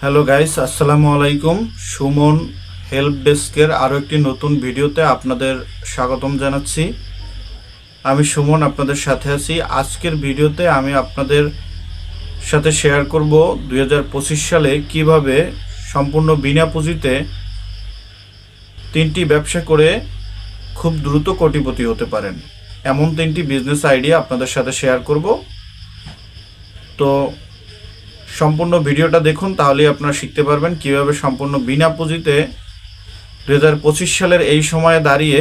Hello guys, আসসালামু আলাইকুম। Suman help ডেস্কের আরও একটি নতুন ভিডিওতে আপনাদের স্বাগতম জানাচ্ছি। আমি সুমন আপনাদের সাথে আছি। আজকের ভিডিওতে আমি আপনাদের সাথে শেয়ার করব 2025 সালে কিভাবে সম্পূর্ণ বিনা পুঁজিতে 3টি ব্যবসা করে খুব দ্রুত কোটিপতি হতে পারেন, এমন 3টি বিজনেস আইডিয়া আপনাদের সাথে শেয়ার করব। তো সম্পূর্ণ ভিডিওটা দেখুন, তাহলেই আপনারা শিখতে পারবেন কিভাবে সম্পূর্ণ বিনা পুঁজিতে 2025 সালের এই সময়ে দাঁড়িয়ে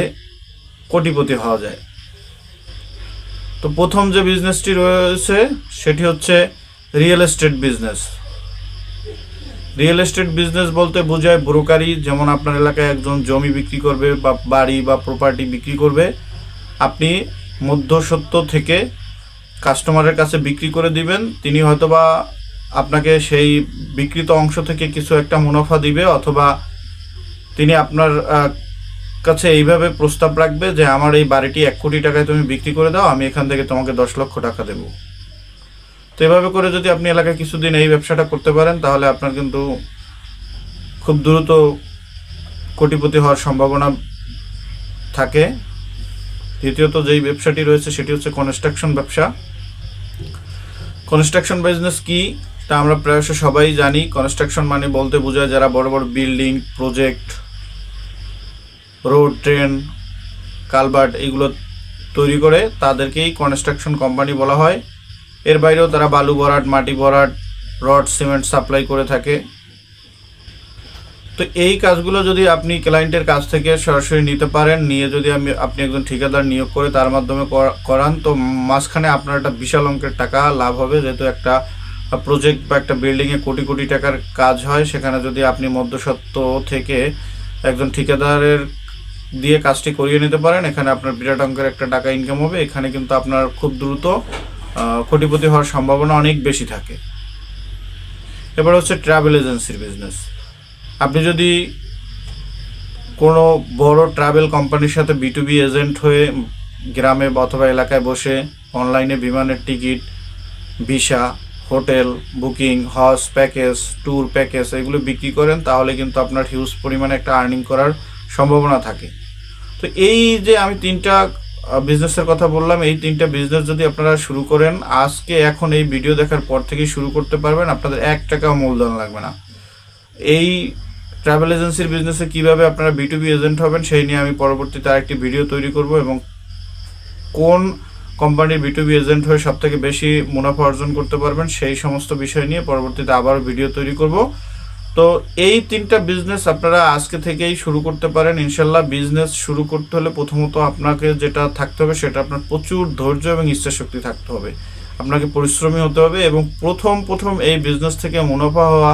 কোটিপতি হওয়া যায়। তো প্রথম যে বিজনেসটি রয়েছে সেটি হচ্ছে real estate business. Real estate business বলতে বোঝায় ব্রোকারি। যেমন আপনার এলাকায় একজন জমি বিক্রি করবে বা বাড়ি বা প্রপার্টি বিক্রি করবে, আপনি মধ্যস্বত্ব থেকে কাস্টমারের কাছে বিক্রি করে দিবেন। তিনি হয়তোবা আপনাকে সেই বিক্রিত অংশ থেকে কিছু একটা মুনাফা দিবে, অথবা তিনি আপনার কাছে এইভাবে প্রস্তাব রাখবে যে আমার এই বাড়িটি 1 কোটি টাকায় তুমি বিক্রি করে দাও, আমি এখান থেকে তোমাকে 10 লক্ষ টাকা দেব। তো এভাবে করে যদি আপনি এলাকায় কিছুদিন এই ব্যবসাটা করতে পারেন, তাহলে আপনার কিন্তু খুব দ্রুত কোটিপতি হওয়ার সম্ভাবনা থাকে। দ্বিতীয়ত যেই ব্যবসাটি রয়েছে সেটি হচ্ছে কনস্ট্রাকশন ব্যবসা। কনস্ট্রাকশন বিজনেস কি তা আমরা প্রায়শ সবাই জানি। কনস্ট্রাকশন মানে বলতে বোঝায় যারা বড় বড় building, project, road, train, culvert এগুলো তৈরি করে তাদেরকেই কনস্ট্রাকশন কোম্পানি বলা হয়। এর বাইরেও তারা বালু ভরাট, মাটি ভরাট, রড, সিমেন্ট সাপ্লাই করে থাকে। তো এই কাজগুলো যদি আপনি ক্লায়েন্টের কাছ থেকে সরাসরি নিতে পারেন, নিয়ে যদি আপনি একজন ঠিকাদার নিয়োগ করে তার মাধ্যমে করান, তো মাঝখানে আপনার একটা বিশাল অঙ্কের টাকা লাভ হবে। যেহেতু একটা প্রজেক্ট বা একটা বিল্ডিংয়ে কোটি কোটি টাকার কাজ হয়, সেখানে যদি আপনি মধ্যস্বত্ব থেকে একজন ঠিকাদারের দিয়ে কাজটি করিয়ে নিতে পারেন, এখানে আপনার বিরাট অঙ্কের একটা টাকা ইনকাম হবে। এখানে কিন্তু আপনার খুব দ্রুত কোটিপতি হওয়ার সম্ভাবনা অনেক বেশি থাকে। এবার হচ্ছে ট্রাভেল এজেন্সির বিজনেস। আপনি যদি কোনো বড় ট্রাভেল কোম্পানির সাথে B2B এজেন্ট হয়ে গ্রামে অথবা এলাকায় বসে অনলাইনে বিমানের টিকিট, ভিসা, হোটেল বুকিং, হজ প্যাকেজ, ট্যুর প্যাকেজ এগুলো বিক্রি করেন, তাহলে কিন্তু আপনার হিউজ পরিমাণে একটা আর্নিং করার সম্ভাবনা থাকে। তো এই যে আমি 3টা বিজনেসের কথা বললাম, এই 3টা বিজনেস যদি আপনারা শুরু করেন, এখন এই ভিডিও দেখার পর থেকেই শুরু করতে পারবেন, আপনাদের 1 টাকাও মূলধন লাগবে না। এই ট্রাভেল এজেন্সির বিজনেসে কিভাবে আপনারা B2B এজেন্ট হবেন সেই নিয়ে আমি পরবর্তীতে আরেকটি ভিডিও তৈরি করব, এবং কোন কোম্পানির B2B এজেন্ট হয়ে সবথেকে বেশি মুনাফা অর্জন করতে পারবেন সেই সমস্ত বিষয় নিয়ে পরবর্তীতে আবার ভিডিও তৈরি করব। তো এই 3টা বিজনেস আপনারা আজকে থেকেই শুরু করতে পারেন ইনশাল্লাহ। বিজনেস শুরু করতে হলে প্রথমত আপনাকে যেটা থাকতে হবে সেটা আপনার প্রচুর ধৈর্য এবং ইচ্ছাশক্তি থাকতে হবে। আপনাকে পরিশ্রমী হতে হবে, এবং প্রথম এই বিজনেস থেকে মুনাফা হওয়া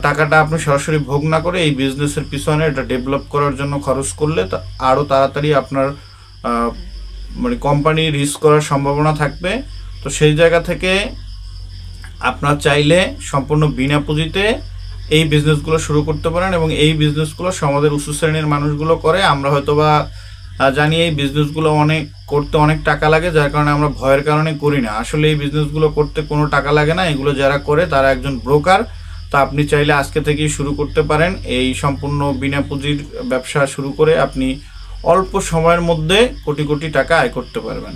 টাকাটা আপনি সরাসরি ভোগ না করে এই বিজনেসের পিছনে এটা ডেভেলপ করার জন্য খরচ করলে আরও তাড়াতাড়ি আপনার মানে কোম্পানি রিস্ক করার সম্ভাবনা থাকবে। তো সেই জায়গা থেকে আপনার চাইলে সম্পূর্ণ বিনা পুঁজিতে এই বিজনেসগুলো শুরু করতে পারেন, এবং এই বিজনেসগুলো সমাজের উঁচু শ্রেণীর মানুষগুলো করে। আমরা হয়তোবা জানি এই বিজনেসগুলো করতে অনেক টাকা লাগে, যার কারণে আমরা ভয়ের কারণে করি না। আসলে এই বিজনেসগুলো করতে কোনো টাকা লাগে না, এগুলো যারা করে তারা একজন ব্রোকার। তো আপনি চাইলে আজকে থেকেই শুরু করতে পারেন এই সম্পূর্ণ বিনা পুঁজির ব্যবসা শুরু করে আপনি অল্প সময়ের মধ্যে কোটি কোটি টাকা আয় করতে পারবেন।